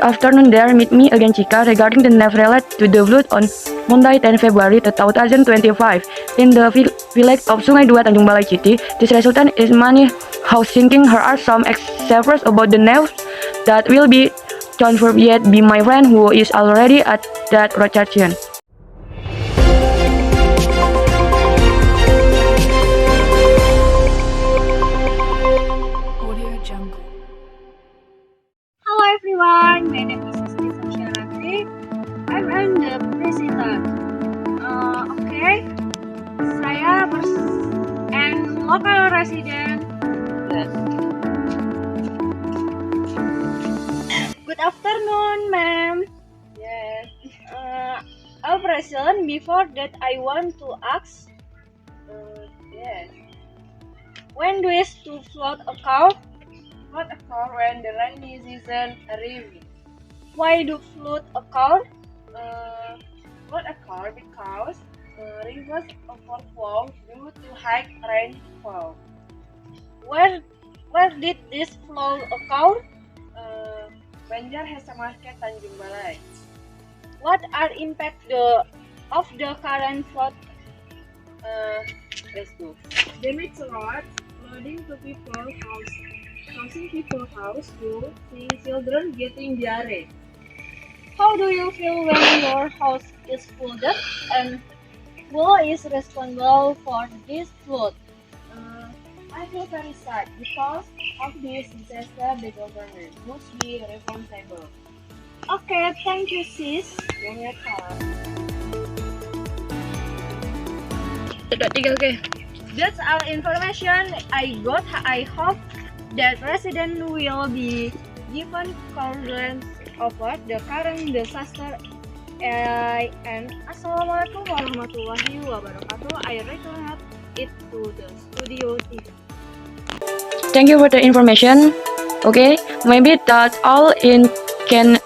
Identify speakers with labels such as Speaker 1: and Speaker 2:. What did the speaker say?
Speaker 1: Good afternoon there, meet me again Chika regarding the news related to the flood on Monday 10 February 2025 in the village of Sungai Dua, Tanjung Balai City. This resulted in many house sinking. Here are some examples about the news that will be transferred yet by my friend who is already at that location.
Speaker 2: Hello everyone, my name is Stephen Sharati. I'm the president. Saya and local resident. Yes. Good afternoon, ma'am.
Speaker 3: Yes.
Speaker 2: Our president. Before that, I want to ask,
Speaker 3: Yes.
Speaker 2: when do you to flood occur?
Speaker 3: Flood occur when the rainy season arrives.
Speaker 2: Why do flood occur?
Speaker 3: Flood occur because rivers overflow due to high rainfall.
Speaker 2: Where did this flood occur?
Speaker 3: Banjar Hesa Market Tanjung Balai.
Speaker 2: What are impact of the current flood?
Speaker 3: Let's go.
Speaker 4: Damage roads, flooding to people's house, causing people's house to see children getting diarrhea.
Speaker 2: How do you feel when your house is flooded, and who is responsible for this flood?
Speaker 3: I feel very sad because of this disaster. The government must be responsible.
Speaker 2: Okay, thank you, sis.
Speaker 3: You're welcome.
Speaker 2: That's all information I got. I hope that residents will be given courage over the current disaster. And Assalamualaikum warahmatullahi wabarakatuh. I return it to the studio.
Speaker 1: Thank you for the information. Okay, maybe that's all in can